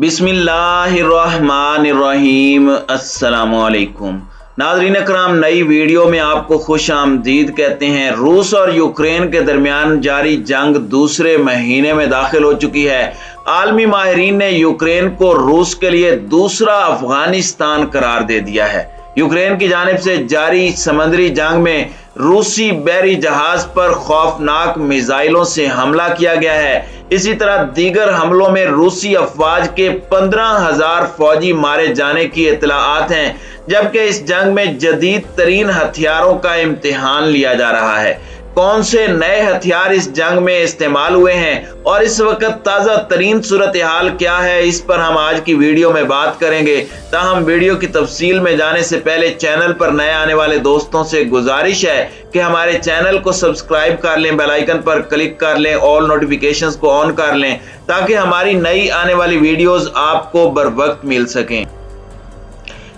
बिस्मिल्लाहिर्रहमानिर्रहीम। अस्सलामुअलैकुम नाज़रीन अकराम, नई वीडियो में आपको खुश आमदीद कहते हैं। रूस और यूक्रेन के दरमियान जारी जंग दूसरे महीने में दाखिल हो चुकी है। आलमी माहिरीन ने यूक्रेन को रूस के लिए दूसरा अफगानिस्तान करार दे दिया है। यूक्रेन की जानिब से जारी समंदरी जंग में रूसी बहरी जहाज पर खौफनाक मिसाइलों से हमला किया गया है। इसी तरह दीगर हमलों में रूसी अफवाज के 15,000 फौजी मारे जाने की इत्तलाआत हैं, जबकि इस जंग में जदीद तरीन हथियारों का इम्तिहान लिया जा रहा है। कौन से नए हथियार इस जंग में इस्तेमाल हुए हैं और इस वक्त ताज़ा तरीन सूरत हाल क्या है, इस पर हम आज की वीडियो में बात करेंगे। ताहम वीडियो की तफसील में जाने से पहले चैनल पर नए आने वाले दोस्तों से गुजारिश है कि हमारे चैनल को सब्सक्राइब कर लें, बेल आइकन पर क्लिक कर लें, ऑल नोटिफिकेशंस को ऑन कर लें ताकि हमारी नई आने वाली वीडियोस आपको बर वक्त मिल सकें।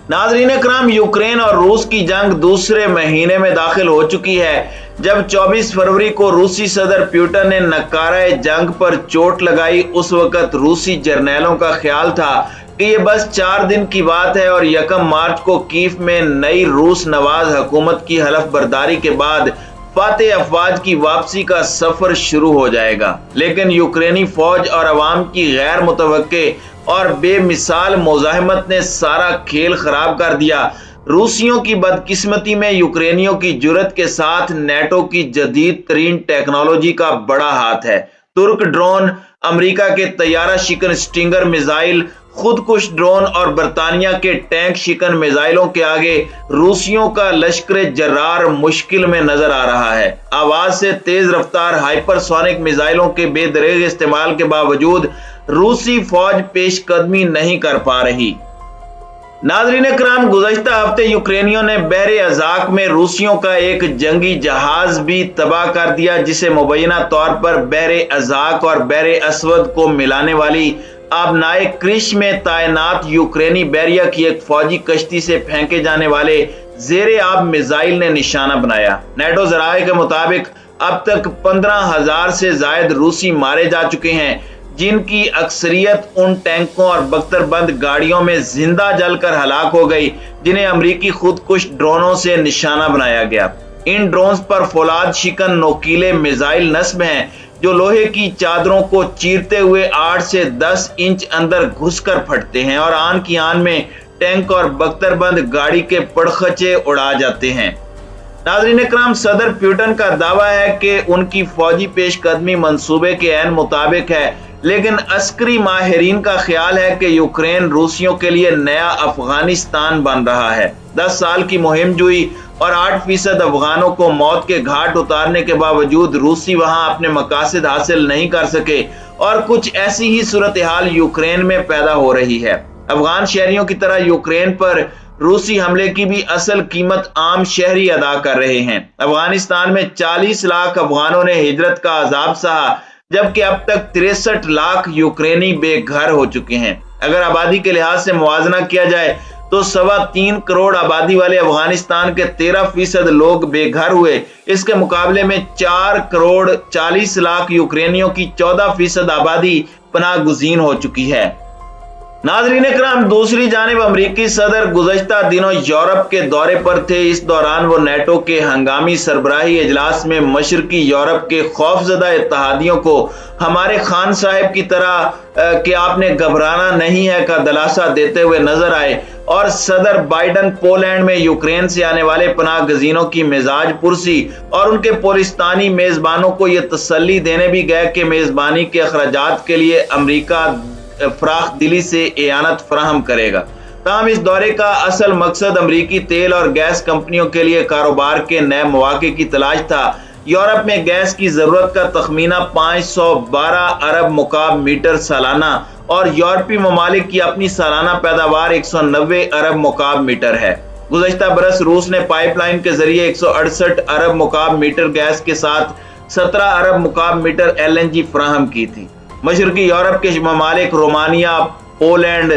नाज़रीन अकराम, यूक्रेन और रूस की जंग दूसरे महीने में दाखिल हो चुकी है। जब 24 फरवरी को रूसी सदर पुतिन ने नकारा जंग पर चोट लगाई, उस वक्त रूसी जर्नैलों का ख्याल था कि ये बस 4 दिन की बात है और 1 मार्च को कीव में नई रूस नवाज हुकूमत की हलफ बर्दारी के बाद फातेह अफवाज की वापसी का सफर शुरू हो जाएगा। लेकिन यूक्रेनी फौज और अवाम की गैर मुतवक्के और बेमिसाल मुजाहिमत ने सारा खेल खराब कर दिया। रूसियों की बदकिस्मती में यूक्रेनियों की जुर्रत के साथ नेटो की जदीद तरीन टेक्नोलॉजी का बड़ा हाथ है। तुर्क ड्रोन, अमेरिका के तैयारा शिकन स्टिंगर मिसाइल, खुदकुश ड्रोन और बरतानिया के टैंक शिकन मिसाइलों के आगे रूसियों का लश्कर जर्रार मुश्किल में नजर आ रहा है। आवाज से तेज रफ्तार हाइपरसोनिक मिसाइलों के बेदरेग इस्तेमाल के बावजूद रूसी फौज पेशकदमी नहीं कर पा रही। नाज़रीन अकराम, गुज़श्ता हफ्ते यूक्रेनियों ने बहरे अज़ाक में रूसियों का एक जंगी जहाज भी तबाह कर दिया, जिसे मुबैना तौर पर बहरे अज़ाक और बहरे असवद को मिलाने वाली आबनाए क्रिश में तैनात यूक्रेनी बहरिया की एक फौजी कश्ती से फेंके जाने वाले ज़ेरे आब मिसाइल ने निशाना बनाया। नेटो ज़राए के मुताबिक अब तक 15,000 से जायद रूसी मारे जा चुके हैं, जिनकी अक्सरियत उन टैंकों और बख्तरबंद गाड़ियों में जिंदा जलकर हलाक हो गई जिन्हें अमरीकी खुदकुश ड्रोनों से निशाना बनाया गया। इन ड्रोन्स पर फौलाद शिकन नोकीले मिसाइल नस्ब हैं जो लोहे की चादरों को चीरते हुए 8 से 10 इंच अंदर घुसकर फटते हैं और आन की आन में टैंक और बख्तरबंद गाड़ी के पड़खचे उड़ा जाते हैं। नाज़रीन इकराम, सदर पुतिन का दावा है कि उनकी फौजी पेशकदमी मंसूबे के ऐन मुताबिक है, लेकिन अस्करी माहिरीन का ख्याल है कि यूक्रेन रूसियों के लिए नया अफगानिस्तान बन रहा है। 10 साल की मुहिम जुई और 8% अफगानों को मौत के घाट उतारने के बावजूद रूसी वहां अपने मकासद हासिल नहीं कर सके और कुछ ऐसी ही सूरत हाल यूक्रेन में पैदा हो रही है। अफगान शहरियों की तरह यूक्रेन पर रूसी हमले की भी असल कीमत आम शहरी अदा कर रहे हैं। अफगानिस्तान में 40 लाख अफगानों ने हिजरत का अजाब सहा, जबकि अब तक 63 लाख यूक्रेनी बेघर हो चुके हैं। अगर आबादी के लिहाज से मुआवजा किया जाए तो 3.25 करोड़ आबादी वाले अफगानिस्तान के 13% लोग बेघर हुए। इसके मुकाबले में 4 करोड़ 40 लाख यूक्रेनियों की 14% आबादी पनाहगुज़ीन हो चुकी है। नाज़रीन इकराम, दूसरी जानिब अमरीकी सदर गुज़श्ता दिनों यूरोप के दौरे पर थे। इस दौरान वो नेटो के हंगामी सरबराही इजलास में मशरकी यूरोप के खौफजदा इत्तेहादियों को हमारे खान साहब की तरह कि आपने घबराना नहीं है का दिलासा देते हुए नजर आए और सदर बाइडन पोलैंड में यूक्रेन से आने वाले पनाहगज़ीनों की मिजाज पुरसी और उनके पोलिस्तानी मेजबानों को ये तसल्ली देने भी गए कि मेजबानी के अखराजात के लिए अमरीका फराख दिली से एयानत फराहम करेगा। ताहम इस दौरे का असल मकसद अमरीकी तेल और गैस कंपनियों के लिए कारोबार के नए मौके की तलाश था। यूरोप में गैस की जरूरत का तखमीना 512 अरब मुकाब मीटर सालाना और यूरोपीय ममालिक की अपनी सालाना पैदावार 190 अरब मुकाब मीटर है। गुज़श्ता बरस रूस ने पाइपलाइन के जरिए 168 अरब मुकाब मीटर गैस के साथ 17 अरब मुकाब मीटर LNG फराहम की थी। मशरकी यूरोप के ममालिक रोमानिया, पोलैंड,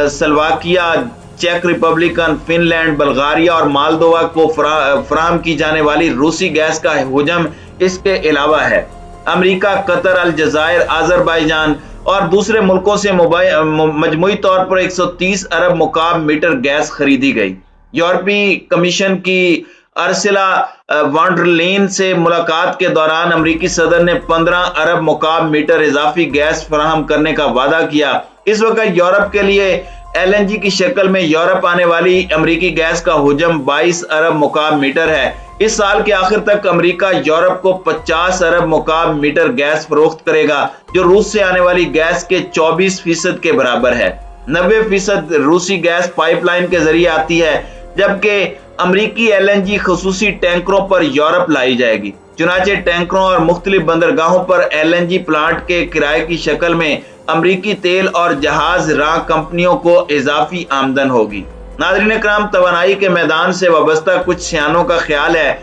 स्लोवाकिया, चेक रिपब्लिकन, फिनलैंड, बल्गारिया और मालदोवा को फराहम की जाने वाली रूसी गैस का हुजम इसके अलावा है। अमेरिका, कतर, अलजायर, अजरबैजान और दूसरे मुल्कों से मजमूई तौर पर 130 अरब मुकाब मीटर गैस खरीदी गई। यूरोपीय कमीशन की अर्सिला वॉन्डरलेन से मुलाकात के दौरान अमरीकी सदर ने 15 अरब मुकाब मीटर इजाफी गैस फराहम करने का वादा किया। इस वक्त यूरोप के लिए LNG की शक्ल में यूरोप आने वाली अमरीकी गैस का हुजम 22 अरब मुकाब मीटर है। इस साल के आखिर तक अमरीका यूरोप को 50 अरब मुकाब मीटर गैस फरोख्त करेगा, जो रूस से आने वाली गैस के 24% के बराबर है। 90% रूसी गैस पाइपलाइन के जरिए आती है, जबकि अमरीकी LNG खसूसी टैंकरों पर यूरोप लाई जाएगी। चुनाचे टैंकरों और मुख्तलिफ बंदरगाहों पर LNG प्लांट के किराए की शक्ल में अमरीकी तेल और जहाज राह कंपनियों को इजाफी आमदन होगी। नाज़रीन इकराम, तवानाई के मैदान से वाबस्ता कुछ सियानों का ख्याल है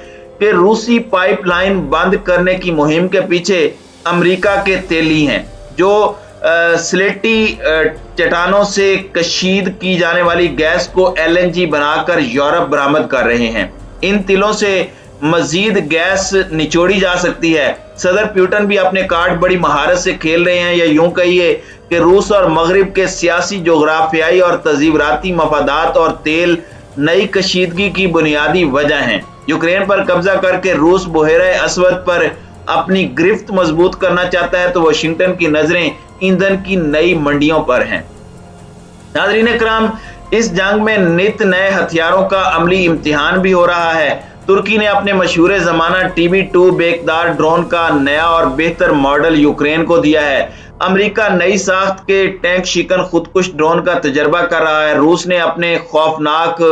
कि रूसी पाइपलाइन बंद करने की मुहिम के पीछे अमरीका के तेली हैं, जो स्लेटी चट्टानों से कशीद की जाने वाली गैस को LNG बनाकर यूरोप बरामद कर रहे हैं। इन तिलों से मजीद गैस निचोड़ी जा सकती है। सदर पुतिन भी अपने कार्ड बड़ी महारत से खेल रहे हैं, या यूं कहिए कि रूस और मगरिब के सियासी, जोग्राफियाई और तजीवराती मफादात और तेल नई कशीदगी की बुनियादी वजह हैं। यूक्रेन पर कब्जा करके रूस बहरे अस्वद पर अपनी गिरफ्त मजबूत करना चाहता है, तो वाशिंगटन की नजरें ईंधन की नई मंडियों पर हैं। नाज़रीन इकराम, इस जंग में नित नए हथियारों का अमली इम्तिहान भी हो रहा है। तुर्की ने अपने मशहूर जमाना TB2 बेकदार ड्रोन का नया और बेहतर मॉडल यूक्रेन को दिया है। अमेरिका नई साख्त के टैंक शिकन खुदकुश ड्रोन का तजर्बा कर रहा है। रूस ने अपने खौफनाक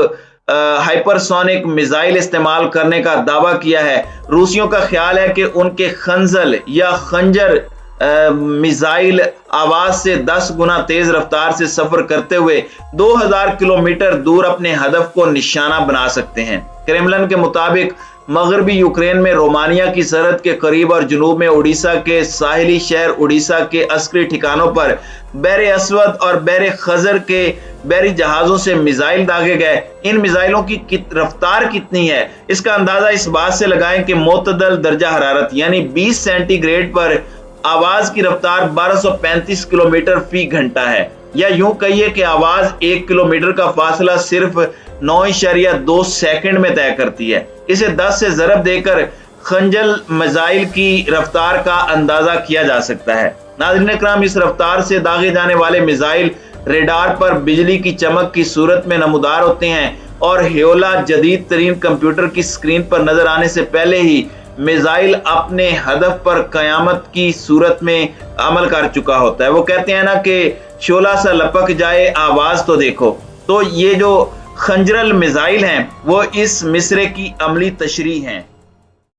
हाइपरसोनिक मिसाइल इस्तेमाल करने का दावा किया है। रूसियों का ख्याल है कि उनके खंजल या खंजर मिसाइल आवाज से 10 गुना तेज रफ्तार से सफर करते हुए 2000 किलोमीटर दूर अपने हदफ को निशाना बना सकते हैं। क्रेमलिन के मुताबिक मगरबी यूक्रेन में रोमानिया की सरहद के करीब और जुनूब में उड़ीसा के साहिली शहर उड़ीसा के अस्करी ठिकानों पर बहरे अस्वद और बहरे खजर के बहरी जहाजों से मिसाइल दागे गए। इन मिसाइलों की रफ्तार कितनी है, इसका अंदाजा इस बात से लगाएं कि मोतदल दर्जा हरारत यानी 20 सेंटीग्रेड पर आवाज की रफ्तार 1235 किलोमीटर फी घंटा है, या यूं कहिए कि आवाज 1 किलोमीटर का फासला सिर्फ 9.2 सेकंड में तय करती है। इसे 10 से ज़रब देकर खंजल मिसाइल की रफ्तार का अंदाजा किया जा सकता है। नाज़रीन इकराम, इस रफ्तार से दागे जाने वाले मिसाइल रेडार पर बिजली की चमक की सूरत में नमूदार होते हैं और हेयोला जदीद तरीन कंप्यूटर की स्क्रीन पर नजर आने से पहले ही मिसाइल अपने हदफ पर कयामत की सूरत में अमल कर चुका होता है। वो कहते हैं ना कि शोला सा लपक जाए आवाज तो देखो। तो ये जो खंजरल मिसाइल हैं वो इस मिसरे की अमली तशरीह हैं।